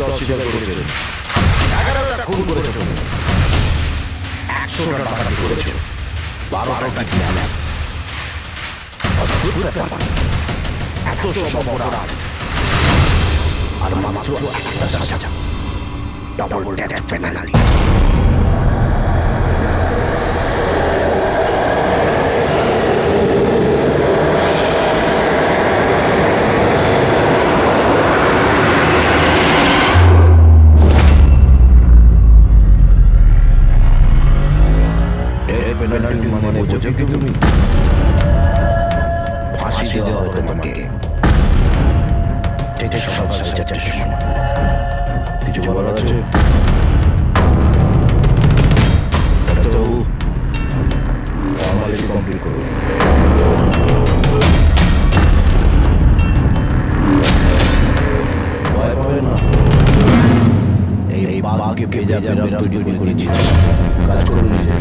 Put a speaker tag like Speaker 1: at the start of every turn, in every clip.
Speaker 1: অস্বীকার করেছে। 11টা খুন করেছে তুমি, 100টা ডাকাতি করেছে, 12টা কিডন্যাপ। অদ্ভুত ব্যাপার, এত সব অপরাধ আর মাত্র একটা সাজা, ডাবল ডেথ পেনাল্টি। পেনাল্টি মানে বোঝো কি তুমি? ফাঁসি দেওয়া হবে তোমাকে ঠিক সকাল 4:30টার সময়। কিছু বলার আছে? ডাক্তারবাবু, ফর্মালিটি কমপ্লিট করুন। ভয় পাবেন না, এই বাঘকে ভেজা বেরাম তৈরি করেছি, কাজ করুন নিজে।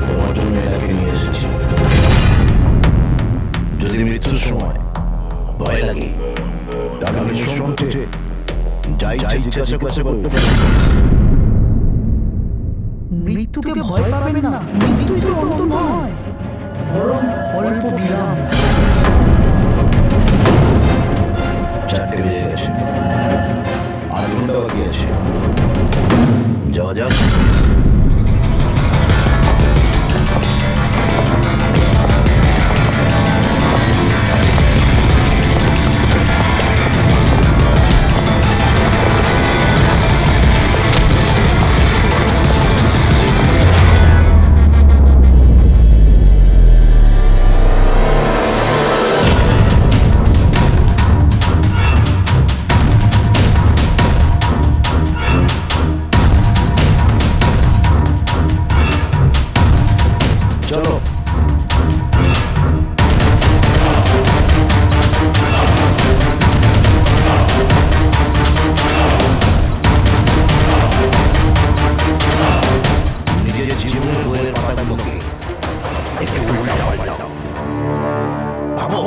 Speaker 1: তোমার জন্য এটাকে নিয়ে এসেছি। যদি মৃত্যুর সময় ভয় লাগে তাহলে নিঃসংকোচে যাই জিজ্ঞাসা করতে পারে।
Speaker 2: মৃত্যুকে ভয় পাবে না, মৃত্যুই তো অন্ত নয়, বরং অল্প বিরাম।
Speaker 1: 4টে বেজে গেছে, 8 ঘন্টা বাকি আছে, যাওয়া যাক। চলো। নিজের জীবনের বইয়ের পাতাগুলোকে একটু উল্টাপাল্টাও। ভাবো,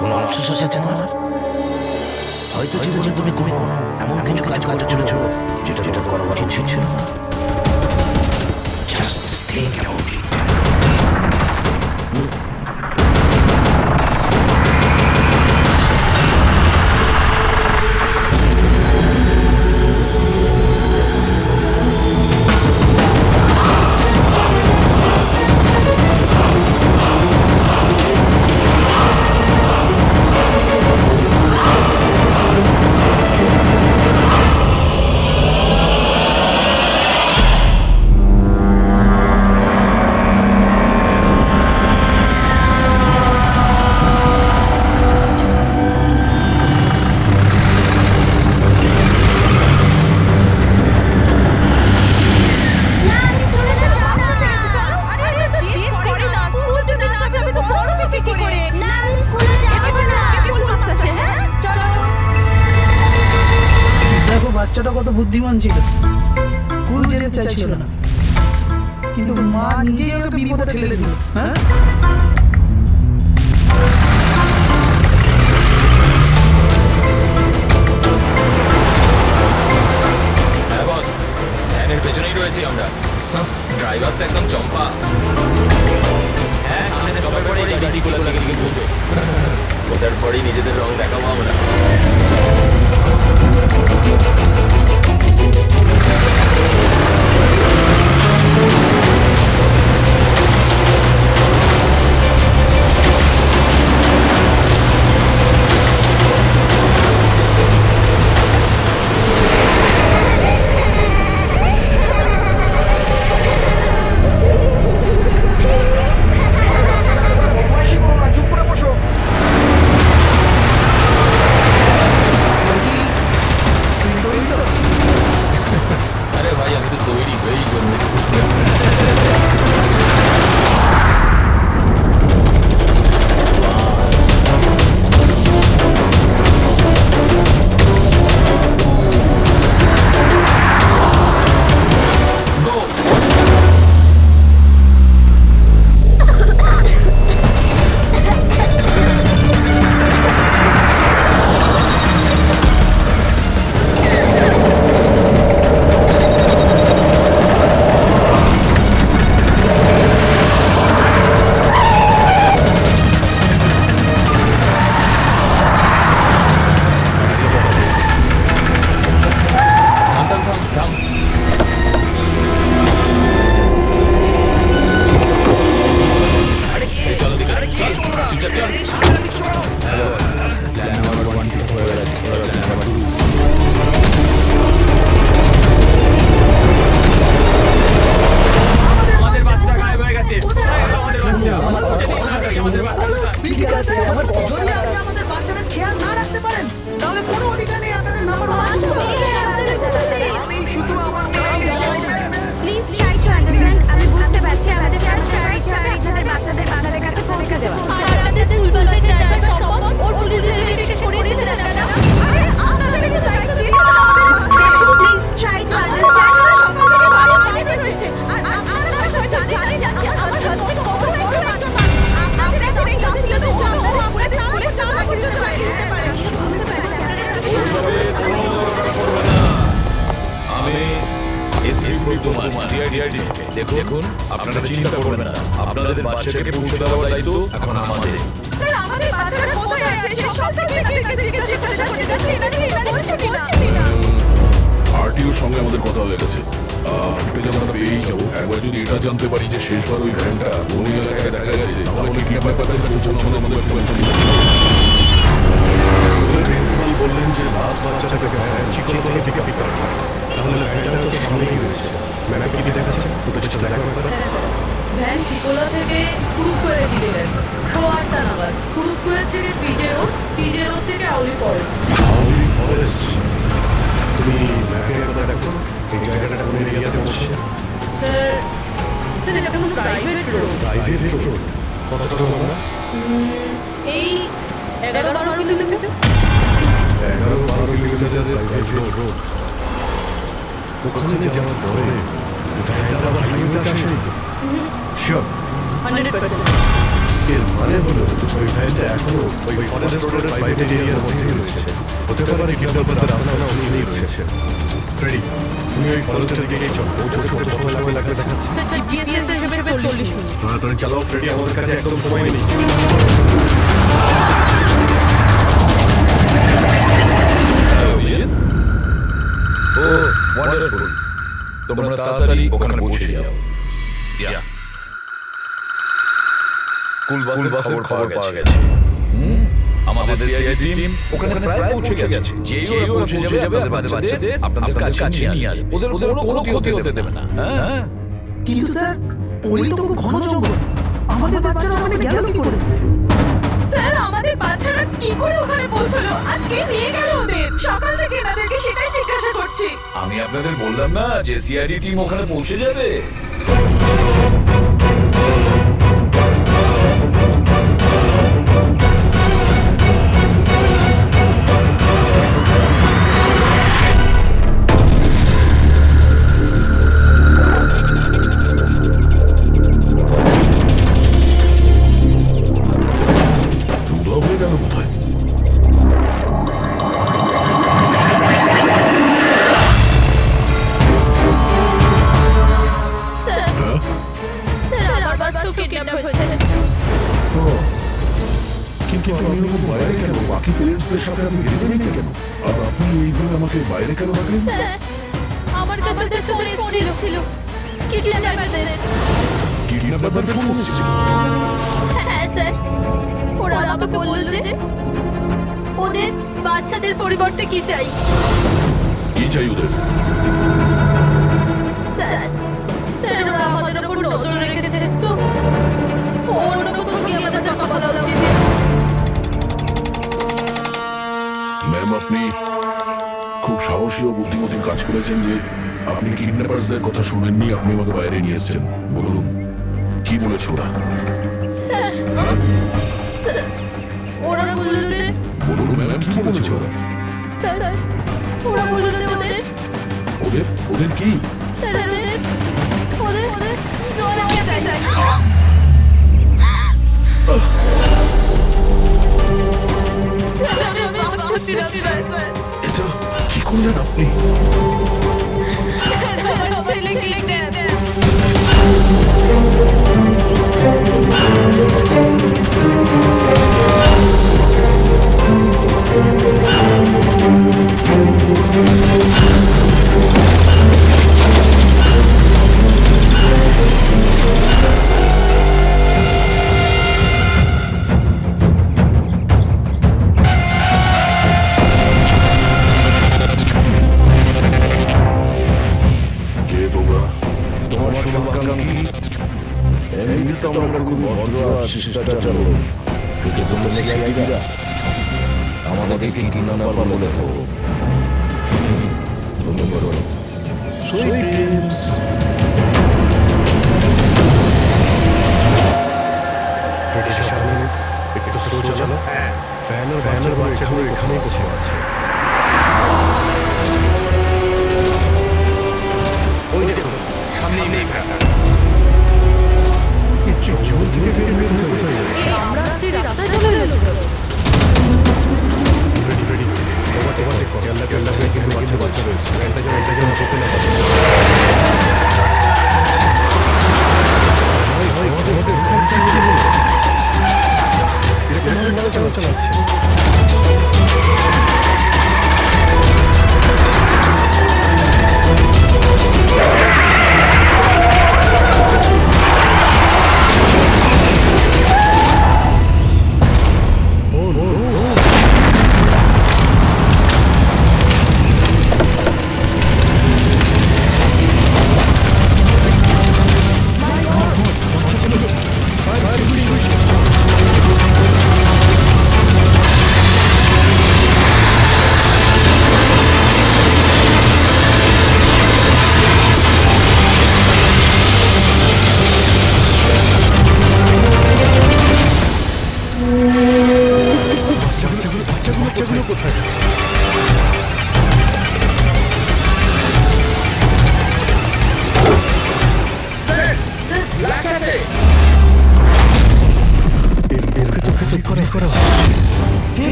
Speaker 1: কোনো আফসোস আছে তোমার? হয়তো জীবনে তুমি কোনো এমন কিছু কাজ করতে চলেছ যেটা করা উচিত ছিল না। Just think about it.
Speaker 2: বাচ্চাটা কত বুদ্ধিমান ছিল, স্কুল যেতে চাইছিল না, কিন্তু মা নিজেই ওকে বিপদে ঠেলে দিল। হ্যাঁ,
Speaker 3: বস, ভ্যানের পেছনেই রয়েছি আমরা। ড্রাইভার তো একদম চম্পা। হ্যাঁ, সামনে স্টপের পরেই গাড়ি চিকুলার দিকে ঘুরবে। ওটার পরেই নিজেদের রং দেখাবো আমরা।
Speaker 2: তুই তো
Speaker 4: শিববর্ধমান সিআইডি। দেখুন আপনারা চিন্তা করবেন না, আপনাদের বাচ্চাকে পৌঁছে দেওয়ার দায়িত্ব এখন আমাদের।
Speaker 5: স্যার আমাদের বাচ্চারা কোথায় আছে সব থেকে জিজ্ঞাসা করতে যাচ্ছি এটা কি বলছে কিনা
Speaker 6: আরটিওর সঙ্গে আমাদের কথা হয়ে গেছে। ফুটেজ আমরা পেয়েই যাবো। একবার যদি এটা জানতে পারি যে শেষবার ওই ভ্যানটা ওই এলাকায় দেখা গেছে, তাহলে কি ব্যাপারটা পৌঁছানো আমাদের টেনশন।
Speaker 7: প্রিন্সিপাল বললেন যে লাস্ট বাচ্চাটাকে ভ্যান চিকলতলা থেকে পিক আপ করে। তাহলে ভ্যানটা তো সামনেই রয়েছে। ম্যাম কি দেখাচ্ছে? ফুটেজটা দেখার ব্যাপারে
Speaker 8: ভ্যান চিকোলা থেকে ক্রুজ স্কোয়ারের দিকে গেছে 8:30 নাগাদ। ক্রুজ স্কোয়ার থেকে পিজে রোড থেকে আউলি ফরেস্ট।
Speaker 7: আউলি ফরেস্ট। তুমি ম্যাপের কথা দেখো, এই জায়গাটা কোন এরিয়াতে পড়ছে?
Speaker 8: স্যার এটা কোনো প্রাইভেট রোড।
Speaker 7: Private road? কতটা লম্বা?
Speaker 8: এই 11-12 কিলোমিটার।
Speaker 7: 11-12 কিলোমিটারের প্রাইভেট রোড। ওখানে যাওয়ার পরে ভ্যানটা আবার হাইওয়েতে আসেনি তো? শিওর?
Speaker 8: 100%।
Speaker 7: এর মানে হলো ওই ভ্যানটা এখনো ওই ফরেস্ট রোডের প্রাইভেট এরিয়ার মধ্যে রয়েছে। হতে পারে কিডন্যাপারদের রাস্তা উনি নিয়েছে। ফ্রেডি, তুমি ওই ফরেস্টের দিকে চল। ছোট ছোট সময় লাগবে দেখাচ্ছে।
Speaker 8: স্যার জিএসএস হিসেবে 40 মিনিট।
Speaker 7: তাড়াতাড়ি চালাও ফ্রেডি, আমাদের কাছে একদম সময় নেই।
Speaker 4: ও ওয়ান্ডারফুল, তোমরা তাড়াতাড়ি ওখানে পৌঁছে যাও। স্কুল বাসের খবর পাওয়া গেছে। আমাদের সিআইডি টিম ওখানে প্রায় পৌঁছে গেছে। যেই ওরা পৌঁছে যাবে আপনাদের বাচ্চাদের আপনাদের কাছে নিয়ে আসবে। ওদের কোনো ক্ষতি হতে দেবে না। হ্যাঁ,
Speaker 2: কিন্তু স্যার ওই তো খুব ঘন জঙ্গল, আমাদের বাচ্চারা ওখানে গেল কি করে?
Speaker 5: স্যার আমাদের বাচ্চারা কি করে ওখানে পৌঁছলো আর কে নিয়ে গেল ওদের সকাল থেকে এনাদেরকে সেটাই জিজ্ঞাসা করছি।
Speaker 4: আমি আপনাদের বললাম না যে সিআইডি টিম ওখানে পৌঁছে যাবে।
Speaker 5: স্যার আমার বাচ্চা কিডন্যাপ হয়েছে।
Speaker 6: কিন্তু আমি ওরকম বাইরে কেন? বাকি পেরেন্টসদের সাথে আমি ভেতরে নেই কেন? আর আপনি এইভাবে আমাকে বাইরে কেন রাখলেন?
Speaker 5: স্যার আমার কাছে ওদের ফোন এসেছিল কিডন্যাপারদের।
Speaker 6: কিডন্যাপারদের ফোন এসেছিল?
Speaker 5: হ্যাঁ স্যার, ওরা আমাকে বলল যে ওদের বাচ্চাদের পরিবর্তে কি চাই।
Speaker 6: কি চাই ওদের?
Speaker 5: স্যার স্যার ওরা আমাদের উপর নজর রেখেছে তো অন্য কোথাও গিয়ে আমাদের কথা বলা উচিত।
Speaker 6: ম্যাম, আপনি খুব সাহসী ও বুদ্ধিমতীর কাজ করেছেন যে আপনি কিডন্যাপারসদের কথা শোনেননি, আপনি আমাকে বাইরে নিয়ে এসেছেন। বলুন কি বলেছে ওরা?
Speaker 5: স্যার স্যার ওরা বলল যে
Speaker 6: বলুন ম্যাম, কি বলেছে ওরা?
Speaker 5: স্যার ওরা বলল যে ওদের
Speaker 6: ওদের ওদের কি?
Speaker 5: স্যার ওদের ওদের ওদের দোয়া চাই। স্যার আমি ভাবছি না স্যার
Speaker 6: এটা কি করলেন আপনি?
Speaker 5: আমার ছেলে কিডন্যাপ।
Speaker 6: কে তোমরা?
Speaker 7: তোমার শুভাকাঙ্ক্ষী।
Speaker 1: এমনি তো আমরা খুব ভদ্র আর শিষ্টাচার লোক, কিন্তু তোমরা সিআইডিরা আমাদেরকে কিডন্যাপার বলে দেবো।
Speaker 7: ফ্রেডির সাথে একটু স্লো চালাও। ফ্যানের বাচ্চাগুলো এখানেই বসে আছে। ওই দেখো সামনেই নেই ভ্যানটা। জঙ্গল থেকে বের হয়ে কোথায় যাচ্ছে?
Speaker 8: আমরা আসছি রাস্তায় চলে এলো।
Speaker 7: ফ্রেডি তোমার কেল্লা করে কিন্তু বাচ্চা রয়েছে। ভ্যানটা যেন যেতে না পারে।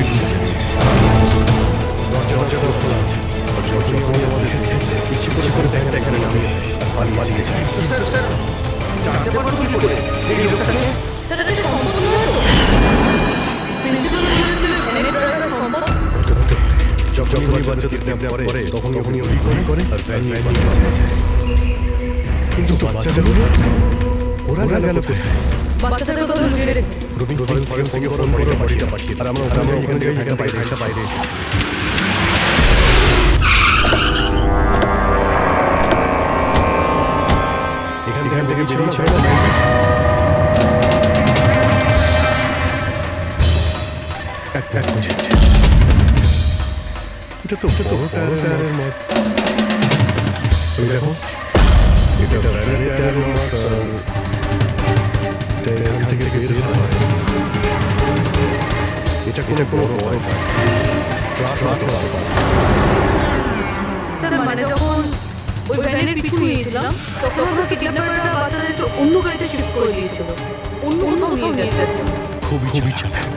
Speaker 7: বুঝে যাচ্ছি। দরজা খোলা আছে। যখনই আমাদের দেখেছে, পিছু করে ব্যাগটা এখানে নামিয়ে আর পালিয়ে গেছে।
Speaker 8: স্যার এটা সম্পদ নয় তো? প্রিন্সিপাল বলেছিলেন ভ্যানের ড্রাইভার সম্পদ।
Speaker 7: যখনই বাচ্চাদের কিডন্যাপ করে তখনই ওই করে আর ভ্যান নিয়ে পালিয়ে যায়। কিন্তু বাচ্চাগুলো ওরা গেল কোথায়?
Speaker 8: বাচ্চাদের কথা লুকিয়ে রেখেছে।
Speaker 7: রবি ফরেন্সিকে ফোন করে বাড়িটা পাঠিয়ে আর আমরা ওখান থেকে বাইরে এসেছি। এখান থেকে বেরিয়ে ছিল না। এক মিনিট। এটা তো টায়ারের মত। তুমি দেখো, এটা টায়ারের মত। এখান থেকে বের হয়। এটা কোনো বড় ট্রাক বাস।
Speaker 8: স্যার মানে যখন ওই ভ্যানের পিছু নিয়েছিলাম তখন তো কিডন্যাপাররা বাচ্চাদেরকে অন্য গাড়িতে শিফট করে দিয়েছিল। অন্য কোথাও নিয়ে গেছে।
Speaker 7: খুবই চালাক।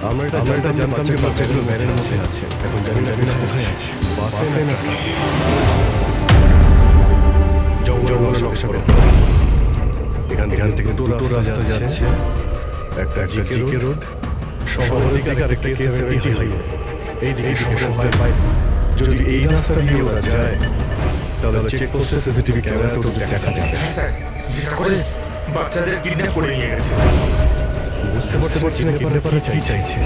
Speaker 7: আমরা এটা জানতাম যে বাচ্চাগুলো ভ্যানের মধ্যে আছে। এখন জানি না কোথায় আছে। বাসে না জঙ্গল সবে। এখান থেকে দুটো রাস্তা যাচ্ছে। একটা জিকে রোড, শহরের দিকে আর একটা K70 হাইওয়ে। এই দিকে শহর পায়। যদি এই রাস্তা দিয়ে ওরা যায় তাহলে চেকপোস্টের সিসিটিভি ক্যামেরাতে ওদের দেখা যাবে।
Speaker 9: যেটা করে বাচ্চাদের কিডন্যাপ করে নিয়ে গেছে।
Speaker 7: বুঝতে পারছি না কিডন্যাপাররা কি চাইছে।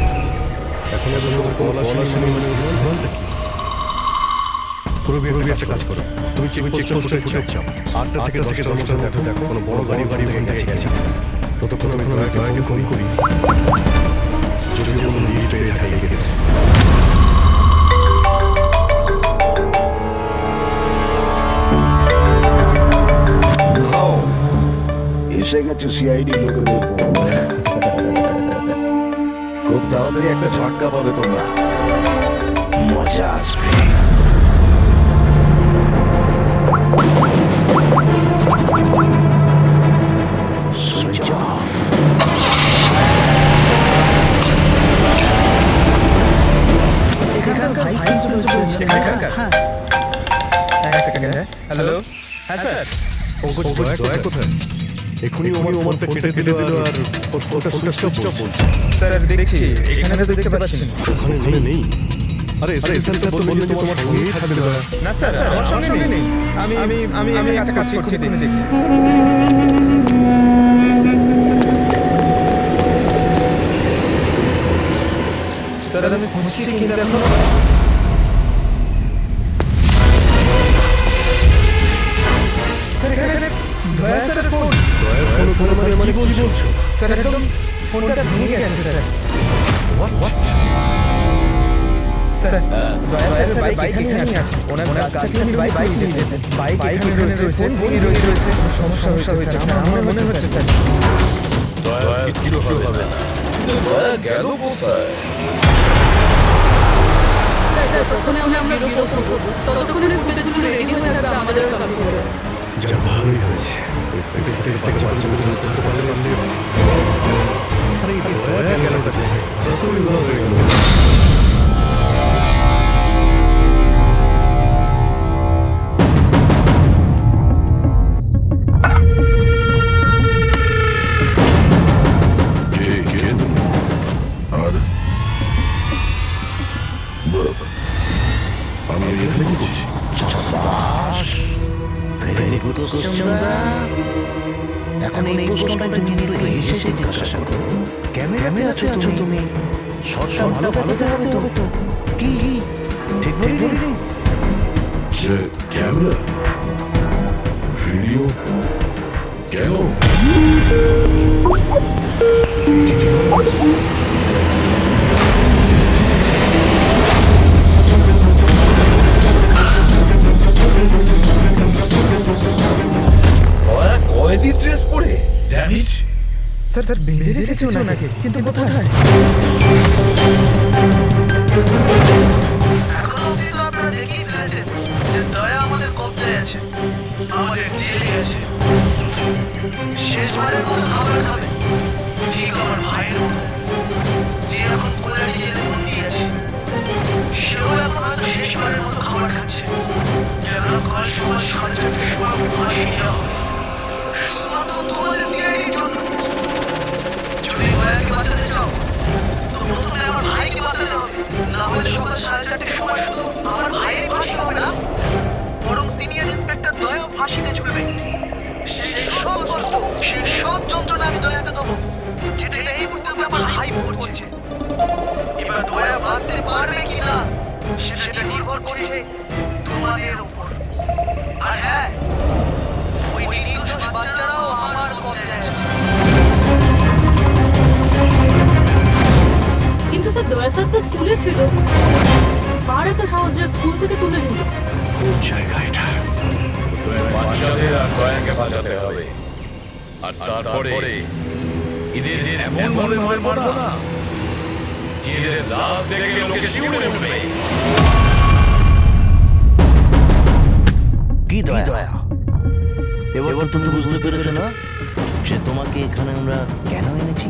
Speaker 7: এখন ওদের কলা শুনে বলতে কি? পুরো একটা কাজ করো, তুমি চেকপোস্টের ফুটেজ চাও। 8টা থেকে 10টার মধ্যে দেখো কোনো বড় গাড়ি গেছে। ততক্ষণ আমি দয়াকে ফোন করি যদি কোনো লিড পেয়ে যাই গেছে।
Speaker 1: এসে গেছে সিআইডি লোকেদের খুব তাড়াতাড়ি একটা ঝটকা পাবে তোমরা, মজা আসবে।
Speaker 9: হ্যালো, হ্যাঁ স্যার।
Speaker 7: দয়া কোথায়? এখনই ওমরকে কেটে দিল আর ওর ফোনটা সুইচ অফ বলছে।
Speaker 9: স্যার দেখছি, এখানে তো দেখতে পাচ্ছি না।
Speaker 7: ওখানে নেই। আরে স্যার তো বললেন তোমার সঙ্গেই থাকবে।
Speaker 9: না স্যার, আমার সঙ্গে নেই। আমি কাজ করছি, দেখছি। স্যার আমি খুঁজছি কিন্তু এখন স্যার এখানে দয়া স্যার ফোন।
Speaker 7: দয়ার ফোন ওখানে মানে কি বলছো?
Speaker 9: স্যার একদম ফোনটা ভেঙে গেছে স্যার।
Speaker 7: হোয়াট?
Speaker 9: স্যার দয়া স্যার বাইক এখানেই আছে। ওনার কাছ থেকে আমি বাইক নিয়ে যেতেন। বাইক এখানে রয়েছে, ফোন রয়েছে। সমস্যা হয়েছে আমার মনে হচ্ছে স্যার।
Speaker 4: দয়া কিচ্ছু হবে না। দয়া গেল কোথায়?
Speaker 8: স্যার ততক্ষণে আমরা বিরো পৌঁছবো। ততক্ষণে ফুটেজগুলো রেডি হয়ে থাকবে আমাদের কপি করে।
Speaker 7: যা ভালোই হয়েছে। ওই ফুটেজ থেকে বাচ্চাগুলো ধরতে পারলে আরে এই দয়া গেল কোথায়? ততক্ষণই বলা হয়ে গেল।
Speaker 1: এখন এই প্রশ্নটা তুমি এসে জিজ্ঞাসা করো। ক্যামেরাতে আছো তুমি, শর্টটা ভালো দেখাতে হবে তো। কি ঠিক বলি?
Speaker 6: ক্যামেরা, ভিডিও, কেন?
Speaker 4: কয়েদি ড্রেস পরে ড্যামেজ।
Speaker 9: স্যার বেঁধে রেখেছে ওনাকে, কিন্তু কোথায়?
Speaker 2: এখন অবধি তো আপনারা দেখেই ফেলেছেন যে দয়া আমাদের কবজায় আছে, আমাদের জেলে আছে। শেষবারের মতো খাবার খাবে ঠিক আমার ভাইয়ের মতো, যে এখন কোলারি জেলে বন্দি। সকাল 4:30টার সময় ফাঁসি দেওয়া হবে। শুধুমাত্র তোমাদের সিআইডির জন্য। যদি দয়াকে বাঁচাতে চাও তো প্রথমে আমার ভাইকে বাঁচাতে হবে। না হলে সকাল 4:30টার সময় শুধু আমার ভাইয়ের ফাঁসি হবে না, বরং সিনিয়র ইন্সপেক্টর দয়াও ফাঁসিতে ঝুলবে। সেই সব কষ্ট, সেই সব যন্ত্রণা আমি দয়াকে দেবো, যেটা এই মুহূর্তে আমার ভাই ভোগ করছে। এবার দয়া বাঁচতে পারবে কিনা সেটা নির্ভর করছে তোমাদের উপর। আর হ্যাঁ, ওই নির্দোষ বাচ্চারাও আমার কবজায় আছে।
Speaker 8: কিন্তু স্যার দয়া স্যার তো স্কুলে ছিল, পারে তো সাহস যে স্কুল থেকে তুলে নিল।
Speaker 7: কোন জায়গা এটা?
Speaker 4: বাচ্চাদের আর দয়াকে বাঁচাতে হবে। আর তারপরে ঈদের দিন এমন ভাবে মারবো না যে এদের লাভ দেখে লোকে শিউরে উঠবে।
Speaker 1: কি দয়া? এবার তো তুমি বুঝতে পেরেছো না যে তোমাকে এখানে আমরা কেন এনেছি?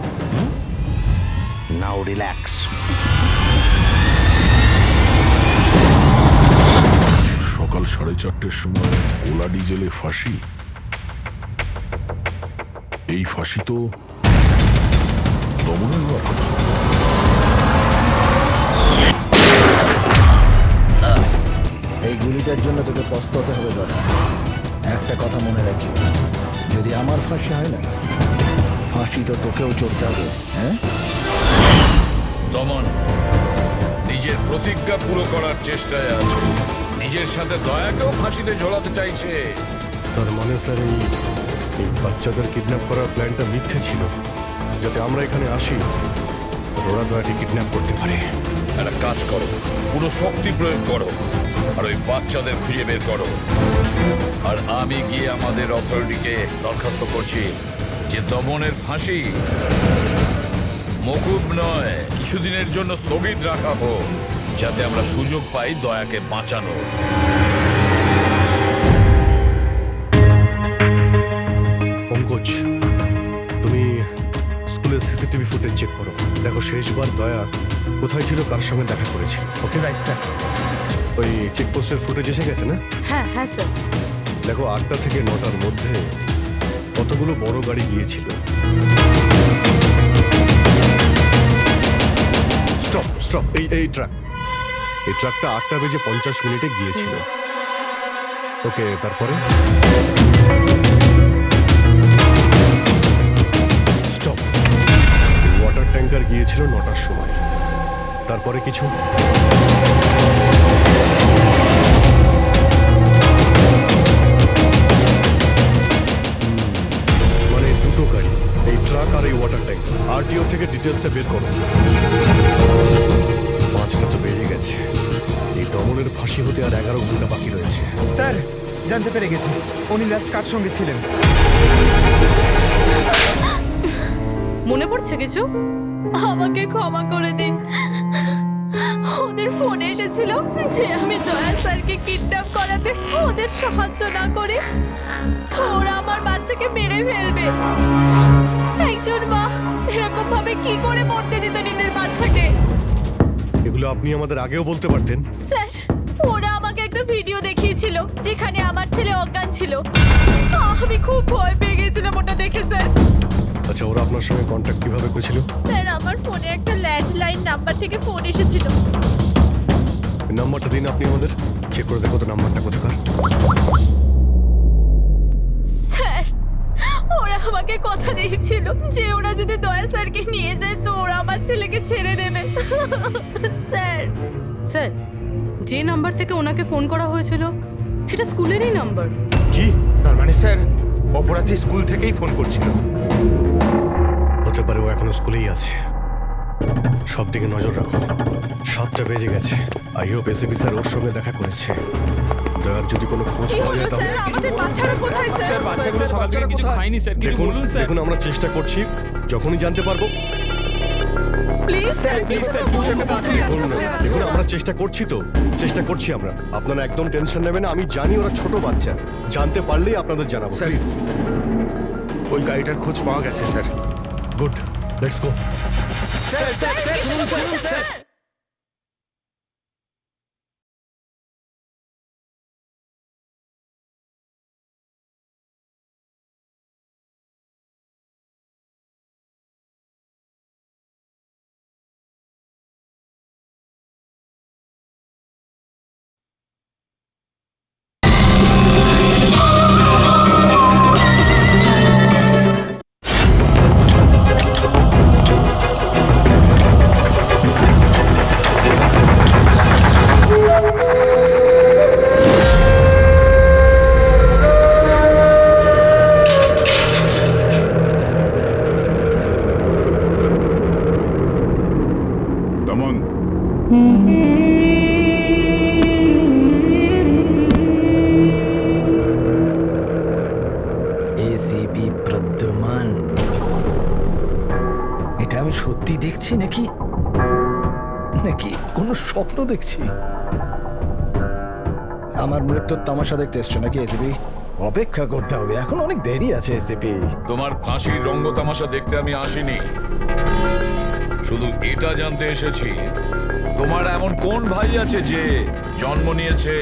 Speaker 1: নাও রিল্যাক্স।
Speaker 6: সকাল 4:30টার সময় ওলা ডিজেলে ফাঁসি। এই ফাঁসি তো দমনের হওয়ার কথা।
Speaker 10: এই গুলিটার জন্য তোকে পস্তাতে হবে দাদা। একটা কথা মনে রাখি, যদি আমার ফাঁসি হয় না, ফাঁসি তো তোকেও চড়তে হবে। হ্যাঁ,
Speaker 4: দমন নিজের প্রতিজ্ঞা পুরো করার চেষ্টায় আছে, নিজের সাথে দয়াকেও ফাঁসিতে ঝোলাতে চাইছে।
Speaker 7: তার মানে স্যার এই বাচ্চাদের কিডন্যাপ করার প্ল্যানটা মিথ্যে ছিল, যাতে আমরা এখানে আসি আর ওরা দয়াকে কিডন্যাপ করতে পারে।
Speaker 4: একটা কাজ করো, পুরো শক্তি প্রয়োগ করো আর ওই বাচ্চাদের খুঁজে বের করো। আর আমি গিয়ে আমাদের অথরিটিকে দরখাস্ত করছি যে দমনের ফাঁসি মকুব নয়, কিছুদিনের জন্য স্থগিত রাখা হোক, যাতে আমরা সুযোগ পাই দয়াকে বাঁচানো।
Speaker 7: পঙ্কজ, তুমি স্কুলের সিসিটিভি ফুটেজ চেক করো, দেখো শেষবার দয়া কোথায় ছিল, কার সঙ্গে দেখা করেছিল। Okay right sir. ওই চেকপোস্টের ফুটেজ এসে গেছে না?
Speaker 8: হ্যাঁ হ্যাঁ স্যার।
Speaker 7: দেখো 8টা থেকে 9টার মধ্যে কতগুলো বড় গাড়ি গিয়েছিল। স্টপ স্টপ, এই ট্রাকটা 8:50 গিয়েছিল। ওকে, তারপরে স্টপ, ওয়াটার ট্যাঙ্কার গিয়েছিল 9টার সময়। তারপরে কিছু মানে দুটো গাড়ি, এই ট্রাক আর এই ওয়াটার ট্যাঙ্কার। আরটিও থেকে ডিটেলসটা বের করো। 5টা তো বেজে গেছে, এই দমনের ফাঁসি হতে আর 11 ঘন্টা বাকি রয়েছে।
Speaker 9: স্যার, জানতে পেরে গেছি উনি লাস্ট কার সঙ্গে ছিলেন।
Speaker 8: মনে পড়ছে কিছু?
Speaker 5: আমাকে ক্ষমা করে দিন। ওদের ফোন এসেছিল যে আমি দয়া স্যারকে কিডন্যাপ করাতে ওদের সাহায্য না করে তো ওরা আমার বাচ্চাকে মেরে ফেলবে। একজন মা এরকম ভাবে কি করে মরতে দিত নিজের বাচ্চাকে?
Speaker 7: এগুলো আপনি আমাদের আগেও বলতে পারতেন।
Speaker 5: স্যার, ওরা আমাকে একটা ভিডিও দেখিয়েছিল যেখানে আমার ছেলে অজ্ঞান ছিল। আমি খুব ভয় পেয়ে গেছিলাম ওটা দেখে স্যার।
Speaker 7: আচ্ছা, ওরা আপনার সঙ্গে কন্ট্যাক্ট কিভাবে করেছিল?
Speaker 5: স্যার, আমার ফোনে একটা ল্যান্ডলাইন নাম্বার থেকে ফোন এসেছিল।
Speaker 7: নাম্বারটা দিন আপনি আমাদের, চেক করে দেখো তো নাম্বারটা কোথাকার।
Speaker 5: স্যার, ওরা আমাকে কথা দিয়েছিল যে ওরা যদি দয়া স্যারকে নিয়ে যায় তো ওরা আমার ছেলেকে ছেড়ে দেবে। স্যার,
Speaker 8: স্যার, যে নাম্বার থেকে ওনাকে ফোন করা হয়েছিল সেটা স্কুলেরই নাম্বার।
Speaker 10: কি তার মানে স্যার, অপরাধী স্কুল থেকেই ফোন করছিল?
Speaker 7: হতে পারে ও এখনো স্কুলেই আছে। সব দিকে নজর রাখো। 7টা বেজে গেছে। আই হোপ এসএপি স্যার ওর সঙ্গে দেখা করেছে। দয়ার যদি কোনো খোঁজ
Speaker 5: কি
Speaker 7: পাওয়া
Speaker 5: হলো
Speaker 7: যায় তাহলে
Speaker 5: স্যার? আমাদের বাচ্চারা কোথায় স্যার?
Speaker 3: বাচ্চাগুলো সকাল থেকে কিছু খায়নি স্যার, কিছু বলুন স্যার।
Speaker 7: দেখুন আমরা চেষ্টা করছি, যখনই জানতে পারবো।
Speaker 5: প্লিজ স্যার,
Speaker 3: প্লিজ স্যার, কিছু একটা
Speaker 7: দেখুন আমরা চেষ্টা করছি আমরা। আপনারা একদম টেনশন নেবেন না, আমি জানি ওরা ছোট বাচ্চা, জানতে পারলেই আপনাদের জানাবো।
Speaker 10: Sir,
Speaker 7: please.
Speaker 10: ওই গাড়িটার খোঁজ পাওয়া গেছে sir.
Speaker 7: Good, let's go.
Speaker 5: Sir, শুনুন স্যার।
Speaker 10: এসিপি প্রদ্যুমান, এটা আমি সত্যি দেখছি নাকি নাকি কোনো স্বপ্ন দেখছি? আমার মৃত্যুর তামাশা দেখতে এসছো নাকি এসিপি? অপেক্ষা করতে হবে, এখন অনেক দেরি আছে এসিপি।
Speaker 4: তোমার ফাঁসির রঙ্গতামাশা দেখতে আমি আসিনি, শুধু এটা জানতে এসেছি তোমার এমন কোন ভাই আছে যে জন্ম নিয়েছে,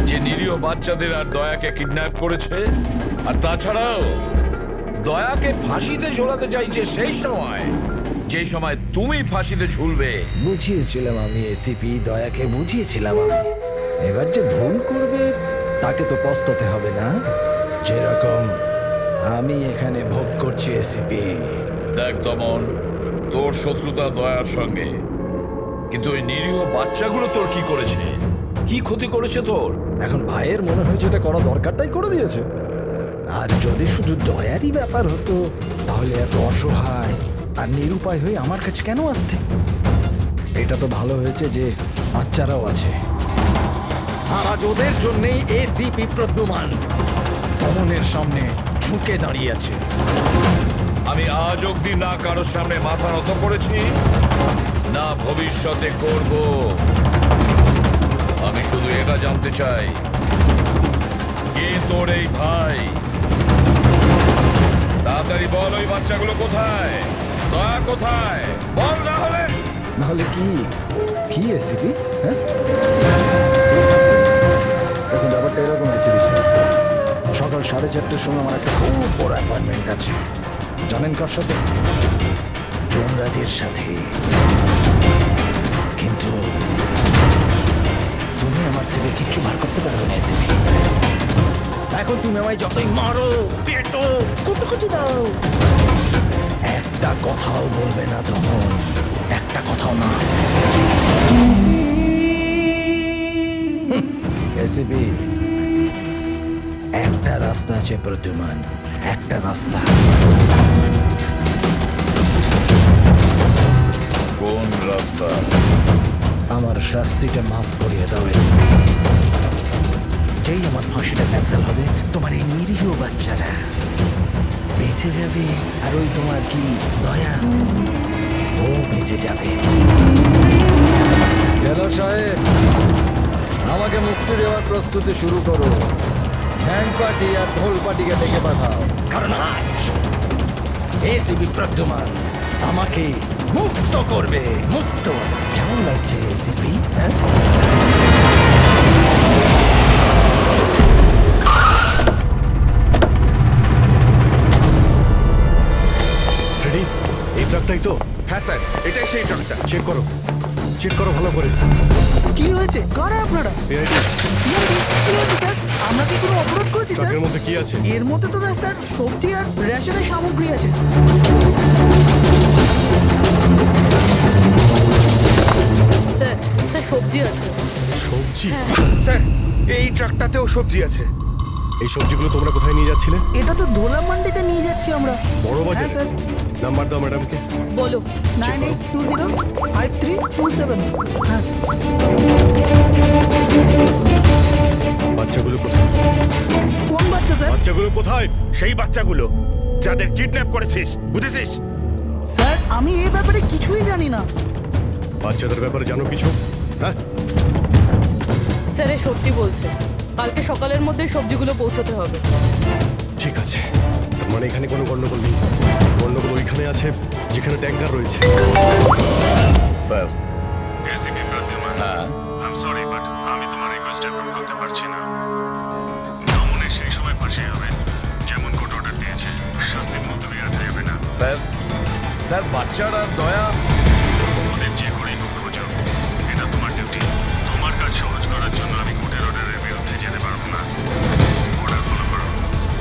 Speaker 4: যে নিরীহ বাচ্চাদের আর দয়াকে কিডন্যাপ করেছে, আর তাছাড়াও দয়াকে ফাঁসিতে ঝোলাতে চাইছে সেই সময় যে সময় তুমি ফাঁসিতে ঝুলবে।
Speaker 10: বুঝিয়েছিলাম আমি এসিপি, দয়াকে বুঝিয়েছিলাম আমি। এবার যে ভুল করবে তাকে তো পস্তাতে হবে না, যেরকম আমি এখানে ভোগ করছি এসিপি।
Speaker 4: দেখ দমন, তোর শত্রুতা দয়ার সঙ্গে, কিন্তু ওই নিরীহ বাচ্চাগুলো তোর কি করেছে, কি ক্ষতি করেছে তোর?
Speaker 10: এখন ভাইয়ের মনে হয়েছে এটা করা দরকার তাই করে দিয়েছে। আর যদি শুধু দয়ারই ব্যাপার হতো তাহলে এত অসহায় আর নিরুপায় হয়ে আমার কাছে কেন আসতে? এটা তো ভালো হয়েছে যে বাচ্চারাও আছে, আর আজ ওদের জন্যই এসিপি প্রদ্যুমান দমনের সামনে ঝুঁকে দাঁড়িয়ে আছে।
Speaker 4: আমি আজ অব্দি না কারোর সামনে মাথা নত করেছি, না ভবিষ্যতে করব। আমি শুধু এটা জানতে চাই, কে তোর এই ভাই? তাড়াতাড়ি বল, ওই বাচ্চাগুলো কোথায়? দয়া কোথায়? বল, না হলে
Speaker 10: কি কি এসিপি? হ্যাঁ, এখন ব্যাপারটা এরকম এসিপি স্যার, সকাল 4:30টার সময় আমার একটা খুব বড় অ্যাপয়েন্টমেন্ট আছে। জানেন কার সাথে? যমরাজের সাথে। কিন্তু তুমি আমার থেকে কিচ্ছু বার করতে পারবে না এসিপি। এখন তুমি আমায় যতই মারো, পেটো, কত দাও, একটা কথাও বলবে না দমন, একটা কথাও না। এসিপি, একটা রাস্তা আছে প্রদ্যুমান, একটা রাস্তা।
Speaker 4: কোন রাস্তা?
Speaker 10: আমার শাস্তিটা মাফ করিয়ে দাও এসিপি। যেই আমার ফাঁসিটা ক্যান্সেল হবে, তোমার এই নিরীহ বাচ্চারা বেঁচে যাবে, আর ওই তোমার কি দয়া, ও বেঁচে যাবে। জেলার সাহেব, আমাকে মুক্তি দেওয়ার প্রস্তুতি শুরু করো। ব্যান্ড পার্টি আর ঢোল পার্টিকে ডেকে পাঠাও, কারণ আজ এসিপি প্রদ্যুমান আমাকে মুক্ত করবে। মুক্ত কেমন লাগছে এসিপি? হ্যাঁ,
Speaker 7: ফ্রেডি, এই ট্রাকটাই তো?
Speaker 1: হ্যাঁ স্যার, এটাই সেই ট্রাকটা।
Speaker 7: চেক করো ভালো করে।
Speaker 2: কি হয়েছে? কারা আপনারা?
Speaker 7: সিআইডি।
Speaker 2: কি হয়েছে স্যার? আমরা কি কোনো অপরাধ করেছি স্যার?
Speaker 7: ট্রাকের মধ্যে কি আছে?
Speaker 2: এর মধ্যে তো স্যার সবজি আর রেশনের সামগ্রী আছে।
Speaker 8: স্যার স্যার সবজি আছে।
Speaker 7: সবজি?
Speaker 1: স্যার, এই ট্রাকটাতেও সবজি আছে।
Speaker 7: এই সবজিগুলো তোমরা কোথায় নিয়ে যাচ্ছিলে?
Speaker 2: এটা তো ধোলা মান্ডিতে নিয়ে যাচ্ছি আমরা।
Speaker 7: বড় বাজার?
Speaker 2: হ্যাঁ স্যার।
Speaker 7: নাম্বার দাও ম্যাডামকে।
Speaker 8: বলো।
Speaker 2: 98205327। হ্যাঁ।
Speaker 7: বাচ্চাগুলো কোথায়?
Speaker 2: কোন বাচ্চা স্যার?
Speaker 7: বাচ্চাগুলো কোথায়?
Speaker 1: সেই বাচ্চাগুলো যাদের কিডন্যাপ করেছিস, বুঝেছিস?
Speaker 2: স্যার, আমি এই ব্যাপারে কিছুই জানি না।
Speaker 7: বাচ্চাদের ব্যাপারে জানো কিছু? হ্যাঁ,
Speaker 8: স্যার এ সত্যি বলছে, কালকে সকালের মধ্যে সবজিগুলো পৌঁছতে হবে।
Speaker 7: ঠিক আছে। তার মানে এখানে কোনো গন্ডগোল নেই। গন্ডগোল ওইখানে আছে যেখানে ট্যাঙ্কার রয়েছে।
Speaker 4: স্যার।
Speaker 7: এসিপি প্রদ্যুমান,
Speaker 4: হ্যাঁ,
Speaker 7: আই এম সরি বাট আমি তোমার রিকোয়েস্ট অ্যাপ্রুভ করতে পারছি না। দমনের সেই সময় ফাঁসি হবে যেমন কোর্ট অর্ডার দিয়েছে, শাস্তি মুলতবি রাখা যাবে না।
Speaker 4: স্যার বাচ্চারা দয়া
Speaker 7: ওদের যে করেই হোক খোঁজো, এটা তোমার ডিউটি। তোমার কাজ সহজ করার জন্য আমি কোর্টের অর্ডারের বিরুদ্ধে যেতে পারবো না। অর্ডার ফলো করো।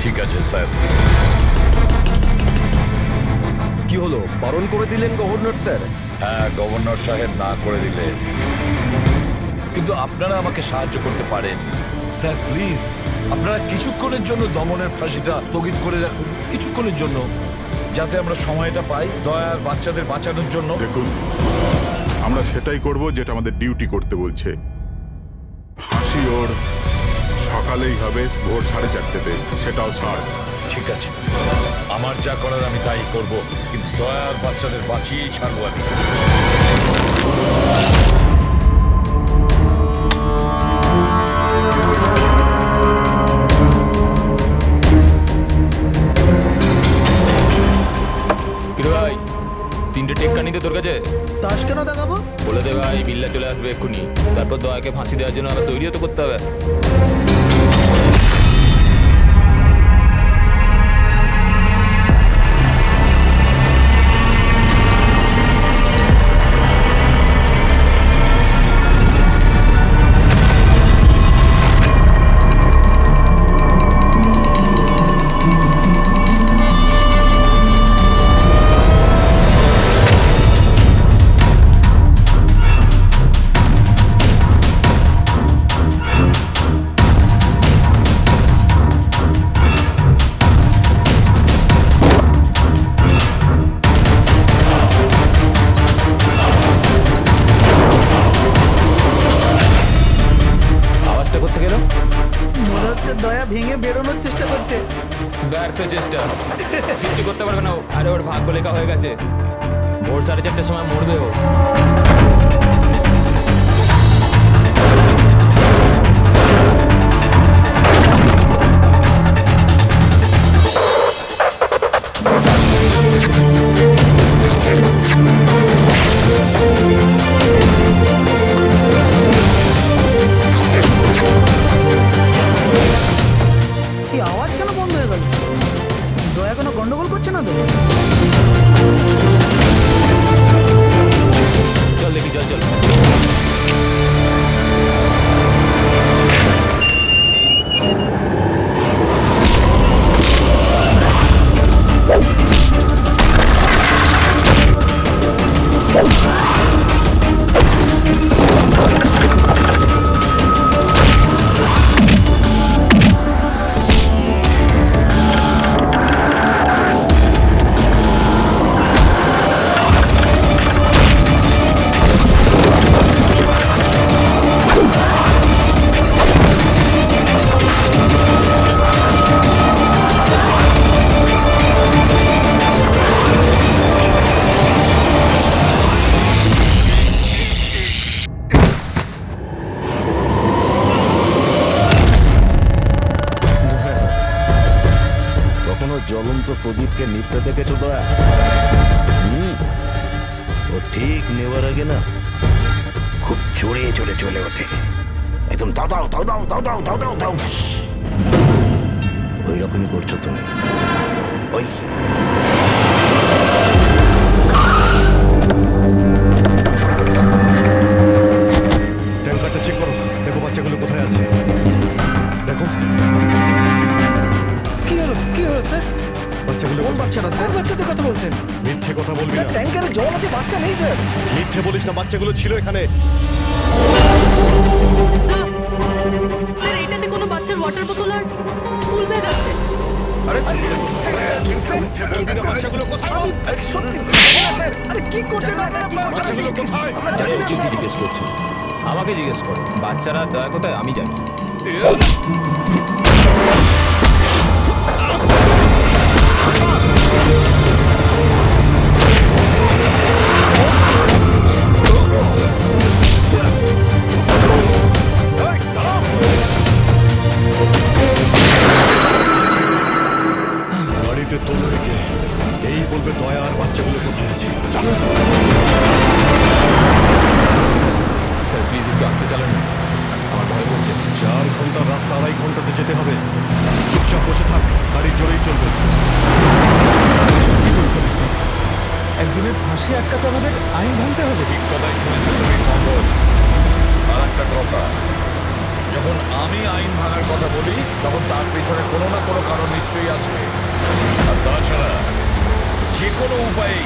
Speaker 4: ঠিক আছে স্যার।
Speaker 7: কি হলো, বারণ করে দিলেন গভর্নর স্যার?
Speaker 4: হ্যাঁ, গভর্নর সাহেব না করে দিলে, কিন্তু আপনারা আমাকে সাহায্য করতে পারেন স্যার। প্লিজ, আপনারা কিছুক্ষণের জন্য দমনের ফাঁসিটা স্থগিত করে রাখুন, কিছুক্ষণের জন্য, যাতে আমরা সময়টা পাই দয়ার বাচ্চাদের বাঁচানোর জন্য।
Speaker 7: দেখুন,
Speaker 6: আমরা সেটাই করব যেটা আমাদের ডিউটি করতে বলছে। ফাঁসি ওর সকালেই হবে, ভোর 4:30-তে, সেটাও শার্প।
Speaker 4: ঠিক আছে, আমার যা করার আমি তাই করব, কিন্তু দয়ার বাচ্চাদের বাঁচিয়েই ছাড়বো আমি।
Speaker 3: কিরে ভাই, 3টে টেক্কা নিতে তোর কাছে?
Speaker 2: তাস কেন দেখাবো?
Speaker 3: বলে দে ভাই, বিল্লা চলে আসবে এক্ষুনি। তারপর দয়াকে ফাঁসি দেওয়ার জন্য আবার তৈরিও তো করতে হবে। আওয়াজটা করতে গেল,
Speaker 2: মনে হচ্ছে দয়া ভেঙে বেরোনোর চেষ্টা করছে।
Speaker 3: ব্যর্থ চেষ্টা, কিচ্ছু করতে পারবে না ও। আরে ওর ভাগ্য লেখা হয়ে গেছে, ভোর 4:30-টার সময় মরবে ও।
Speaker 2: এই আওয়াজ কেন বন্ধ হয়ে গেল? দয়া কোনো গন্ডগোল করছে না তো?
Speaker 3: চল দেখি, চল চল।
Speaker 1: কখনো জ্বলন্ত প্রদীপকে নিত্যে দেখেছো দয়া? ও ঠিক নেওয়ার আগে না খুব জোরে জোরে চলে ওঠে, একদম দাও দাও দাও দাও দাও দাও দাও দাও দাও। ওই রকমই করছো তুমি। ওই
Speaker 7: ট্যাঙ্কারটা চেক করো, দেখো বাচ্চাগুলো কোথায় আছে। দেখো
Speaker 10: কি হলো কি হলো স্যার?
Speaker 7: বাচ্চাগুলো
Speaker 10: কোন বাচ্চারা স্যার? বাচ্চাদের কথা বলছেন?
Speaker 7: মিথ্যে কথা বলবি
Speaker 10: স্যার
Speaker 7: না,
Speaker 10: ট্যাঙ্কারে জল আছে, বাচ্চা নেই স্যার।
Speaker 7: মিথ্যে বলিস না, বাচ্চাগুলো ছিল এখানে।
Speaker 8: স্যার, স্যার এটাতে কোনো বাচ্চার ওয়াটার বোতল আর স্কুল ব্যাগ আছে।
Speaker 7: আরে মিথ্যে বলবি না, বাচ্চাগুলো কোথায়?
Speaker 10: সত্যি স্যার, আরে কি করছেন আপনারা?
Speaker 7: বাচ্চাগুলো কোথায়?
Speaker 3: জানি না, কি জিজ্ঞেস করছি? আমাকে জিজ্ঞেস করো, বাচ্চারা দয়া কোথায় আমি জানি।
Speaker 7: গাড়িতে তোলো রেখে এই বলবে দয়া আর বাচ্চাগুলো কোথায় আছে।
Speaker 3: স্যার প্লিজ একটু আসতে চালান না, আমার ভয় করছে।
Speaker 7: 4 ঘন্টার রাস্তা 2.5 ঘন্টাতে যেতে হবে। চুপচাপ বসে থাক, গাড়ির জোরেই চলবে।
Speaker 10: একজনের ফাঁসি আটকাতে আমাদের আইন ভাঙতে হবে।
Speaker 4: ঠিক কথাই শুনেছো তুমি পঙ্কজ। আর একটা কথা, যখন আমি আইন ভাঙার কথা বলি তখন তার পেছনে কোনো না কোনো কারণ নিশ্চয়ই আছে। আর তাছাড়া যে কোনো উপায়েই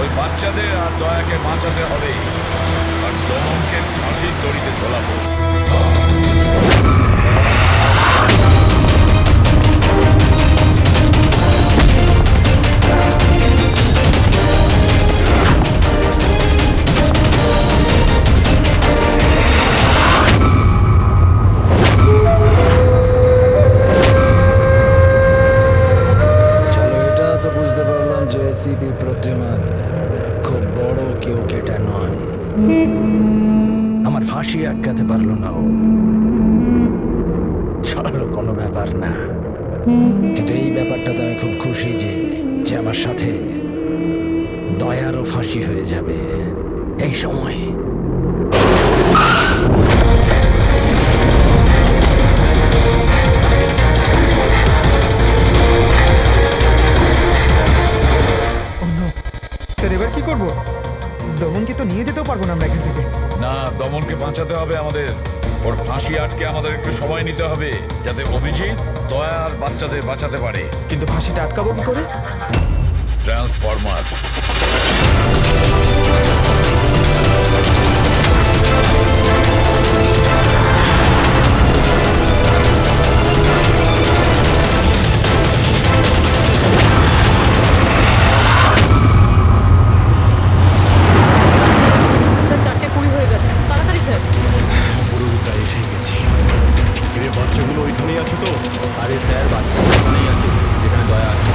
Speaker 4: ওই বাচ্চাদের আর দয়াকে বাঁচাতে হবে, আর দমনকে ফাঁসির দড়িতে ঝোলাবো।
Speaker 10: ফাঁসি আটকাতে পারলো না ও। চলো, কোনো ব্যাপার না। কিন্তু এই ব্যাপারটাতে আমি খুব খুশি যে আমার সাথে দয়ারও ফাঁসি হয়ে যাবে এই সময়।
Speaker 9: স্যার এবার কি করব? দমনকে তো নিয়ে যেতেও পারবো না আমরা এখান থেকে।
Speaker 4: না, দমনকে বাঁচাতে হবে আমাদের। ওর ফাঁসি আটকে আমাদের একটু সময় নিতে হবে, যাতে অভিজিৎ দয়া আর বাচ্চাদের বাঁচাতে পারে।
Speaker 9: কিন্তু ফাঁসিটা আটকাবো কি করে?
Speaker 4: ট্রান্সফরমার।
Speaker 8: স্যার 4:20 হয়ে গেছে, তাড়াতাড়ি স্যার।
Speaker 7: পুরোটা এসে গেছি। এর বাচ্চাগুলো ওইখানেই আছে তো?
Speaker 3: আরে স্যার, বাচ্চা ওখানেই আছে যেখানে দয়া আছে।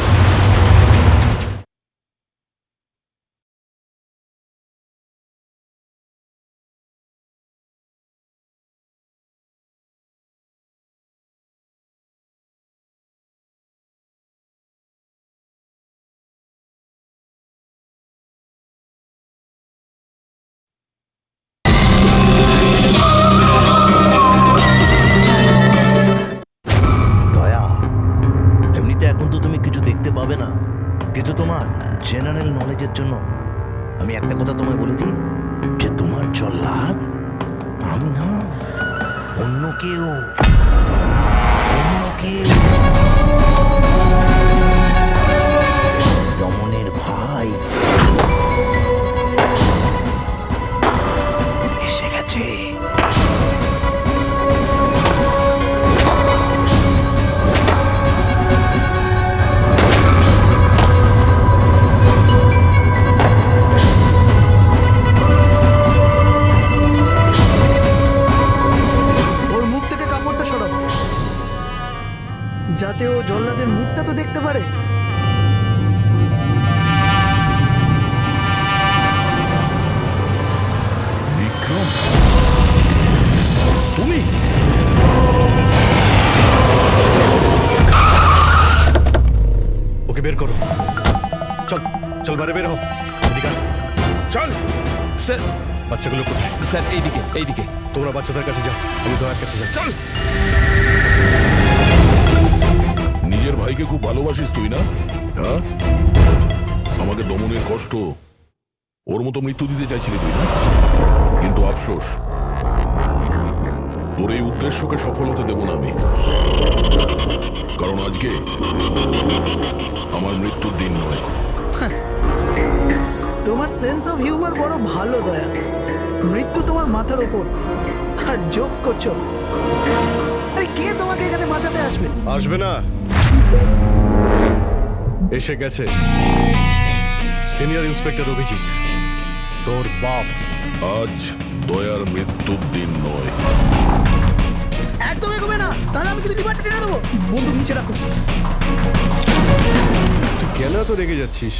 Speaker 1: দয়া, এমনিতে এখন তো তুমি কিছু দেখতে পাবে না, কিন্তু তোমার জেনারেল নলেজের জন্য আমি একটা কথা তোমায় বলে দিই, যে তোমার জল্লাদ আমি না, অন্য কেউ। দমনের ভাই এসে গেছে।
Speaker 2: ওর মুখ থেকে কাপড়টা সরাও, যাতে ও জল্লাদের মুখটা তো দেখতে পারে।
Speaker 6: বিক্রম, তুমি?
Speaker 7: ওকে বের করো। চল চল, বাইরে বের হো। এদিকে আয়। চল।
Speaker 3: স্যার,
Speaker 7: বাচ্চাগুলো কোথায়?
Speaker 3: স্যার এইদিকে এইদিকে।
Speaker 7: তোমরা বাচ্চাদের কাছে যাও, আমি দয়ার কাছে যাই। চল।
Speaker 6: নিজের ভাইকে খুব ভালোবাসিস তুই না? হ্যাঁ, আমাকে দমনের কষ্ট, ওর মতো মৃত্যু দিতে চাইছিলি তুই না? কিন্তু আফসোস, তোর এই উদ্দেশ্যকে সফল হতে দেব না আমি। কারণ আজকে আমার মৃত্যুর দিন নয়।
Speaker 2: তোমার সেন্স অফ হিউমার বড় ভালো দয়া। মৃত্যু তোমার মাথার ওপর আর জোকস করছো। আরে কে তোমাকে এখানে বাঁচাতে আসবে?
Speaker 7: আসবে না, এসে গেছে সিনিয়র ইন্সপেক্টর অভিজিৎ, তোর বাপ।
Speaker 6: আজ দয়ার মৃত্যুর দিন নয়।
Speaker 2: একদম এগোবে না, তাহলে আমি কিন্তু ডিপার্টমেন্টে টেনে দেবো। বন্দুক নিচে রাখো।
Speaker 7: তুই কেন এত রেগে যাচ্ছিস?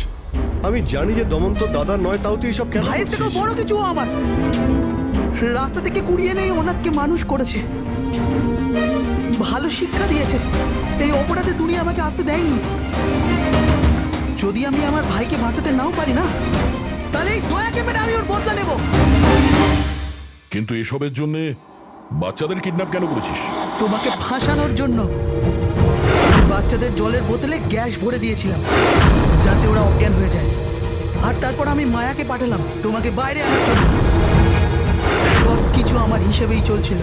Speaker 7: আমি জানি যে দমন তো দাদা নয়, তাও তুই এসব কেন
Speaker 2: ভাইয়ের থেকেও
Speaker 7: করছিস?
Speaker 2: বড় কিছু ও আমার। রাস্তা থেকে কুড়িয়ে নেই ওনাকে মানুষ করেছে, ভালো শিক্ষা দিয়েছে। এই অপরাধে দুনিয়া আমাকে আসতে দেয়নি। যদি আমি আমার ভাইকে বাঁচাতে নাও পারি না, তাহলে এই দয়াকে মেরে আমি ওর বদলা নেব।
Speaker 6: কিন্তু এসবের জন্য বাচ্চাদের কিডন্যাপ কেন করেছিস?
Speaker 2: তোমাকে ফাঁসানোর জন্য। বাচ্চাদের জলের বোতলে গ্যাস ভরে দিয়েছিলাম, যাতে ওরা অজ্ঞান হয়ে যায়। আর তারপর আমি মায়াকে পাঠালাম তোমাকে বাইরে আনার জন্য। সব কিছু আমার হিসেবেই চলছিল।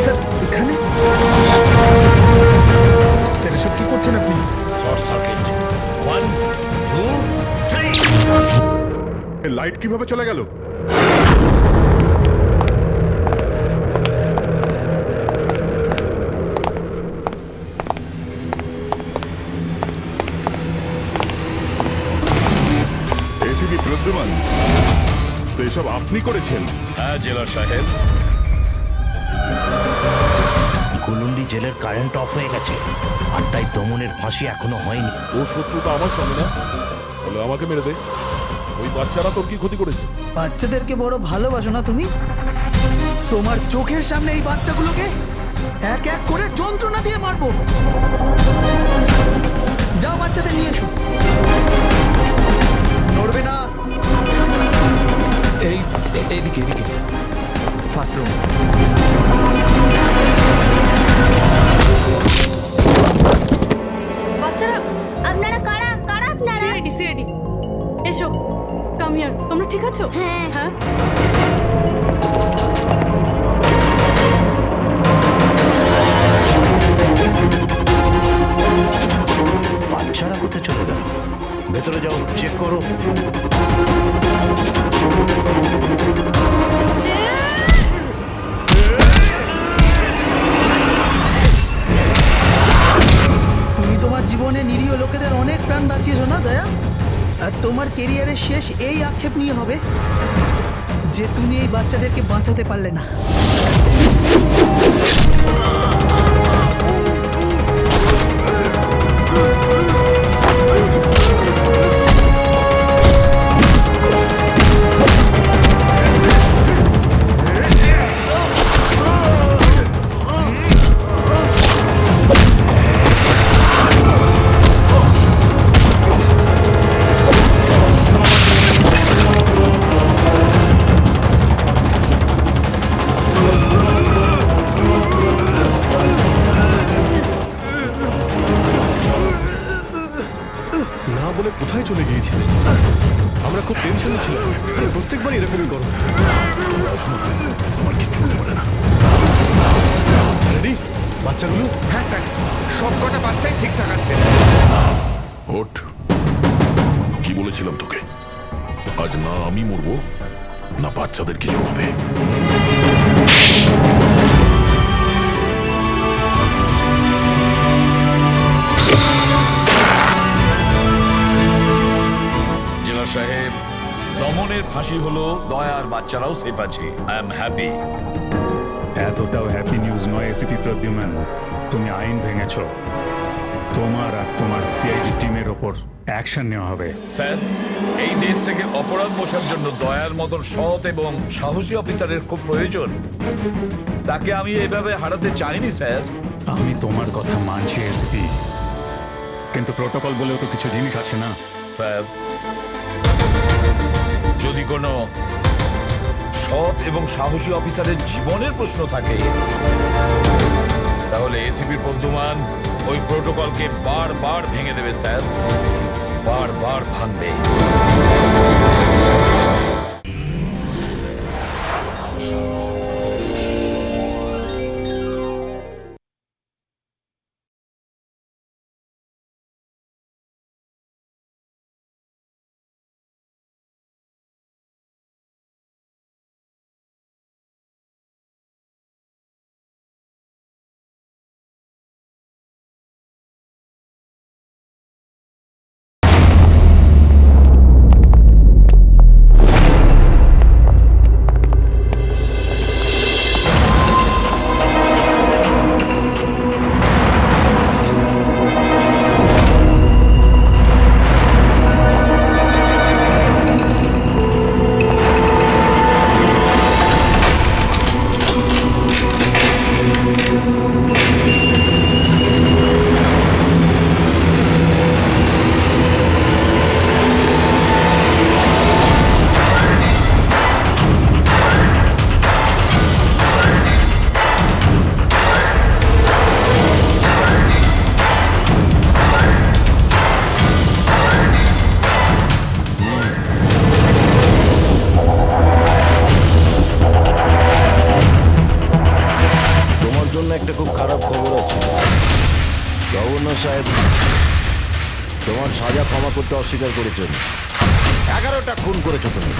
Speaker 9: স্যার এখানে? স্যার এসব কি করছেন আপনি?
Speaker 4: Short circuit. 1 2 3।
Speaker 7: লাইট কিভাবে চলে গেল?
Speaker 6: এসিপি প্রদ্যুমান, তো এসব আপনি করেছেন?
Speaker 4: হ্যাঁ জেলার সাহেব।
Speaker 1: গুলুন্ডি জেলের কারেন্ট অফ হয়ে গেছে, আর তাই দমনের ফাঁসি এখনো হয়নি।
Speaker 6: ও শত্রুটা আমার সঙ্গে না, তাহলে আমাকে মেরে দে। ওই বাচ্চারা তোর কি ক্ষতি করেছে?
Speaker 2: বাচ্চাদেরকে বড় ভালোবাসো না তুমি? তোমার চোখের সামনে এই বাচ্চাগুলোকে এক এক করে যন্ত্রণা দিয়ে মারবো। যাও বাচ্চাদের নিয়ে এসো। নড়বে না।
Speaker 3: এইদিকে ফার্স্ট রুম।
Speaker 8: বাচ্চারা
Speaker 5: আপনারা কারা কারা আপনারা?
Speaker 8: সিআইডি এসো, কাম হিয়ার। তোমরা ঠিক আছো?
Speaker 5: হ্যাঁ।
Speaker 8: হ্যাঁ।
Speaker 1: বাচ্চারা কোথায় চলে গেল? ভেতরে যাও, চেক করো।
Speaker 2: তুমি তোমার জীবনে নিরীহ লোকেদের অনেক প্রাণ বাঁচিয়েছো না দয়া? আর তোমার কেরিয়ারের শেষ এই আক্ষেপ নিয়ে হবে যে তুমি এই বাচ্চাদেরকে বাঁচাতে পারলে না।
Speaker 7: না বলে কোথায় চলে গিয়েছিলেন? আমরা খুব টেনশনে ছিলাম। প্রত্যেকবার এরকমই করো।
Speaker 6: আমার কিচ্ছু হতে পারে না।
Speaker 7: রেডি? বাচ্চাগুলো?
Speaker 9: হ্যাঁ স্যার, সব কটা বাচ্চাই ঠিকঠাক আছে।
Speaker 6: ওঠ। কি বলেছিলাম তোকে? আজ না আমি মরবো, না বাচ্চাদের কিছু হবে।
Speaker 4: জেলা সাহেব, দমনের ফাঁসি হলো, দয়ার বাচ্চারাও সেফ আছে। I am happy.
Speaker 11: এতটাও হ্যাপি নিউজ নয় এসিপি প্রদ্যুম্ন। তুমি আইন ভেঙেছ। তোমার আর তোমার সিআইডি টিমের ওপর অ্যাকশন নেওয়া হবে।
Speaker 4: স্যার, এই দেশ থেকে অপরাধ মোছার জন্য দয়ার মতন সৎ এবং সাহসী অফিসারের খুব প্রয়োজন। তাকে আমি এভাবে হারাতে চাইনি স্যার।
Speaker 11: আমি তোমার কথা মানছি এসিপি, কিন্তু প্রোটোকল বলেও তো কিছু জিনিস আছে না?
Speaker 4: স্যার, যদি কোনো সৎ এবং সাহসী অফিসারের জীবনের প্রশ্ন থাকে, তাহলে এসিপি প্রদ্যুম্ন ওই প্রোটোকলকে বারবার ভেঙে দেবে স্যার, বারবার ভাঙবে।
Speaker 1: একটা খুব খারাপ খবর আছে গভর্নর সাহেব। তোমার সাজা ক্ষমা করতে অস্বীকার করেছো। 11টা খুন করেছো তুমি,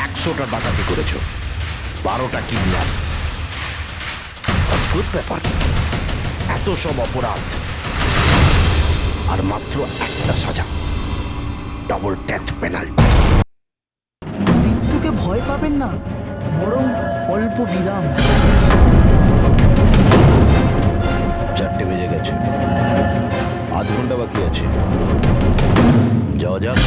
Speaker 1: 100টা ডাকাতি করেছো, 12টা কিডন্যাপ। অদ্ভুত ব্যাপার, এত সব অপরাধ আর মাত্র একটা সাজা, ডবল ডেথ পেনাল্টি।
Speaker 2: মৃত্যুকে ভয় পাবেন না, বরং অল্প বিরাম।
Speaker 1: 4টে বেজে গেছে, আধ ঘন্টা বাকি আছে, যাওয়া যাক।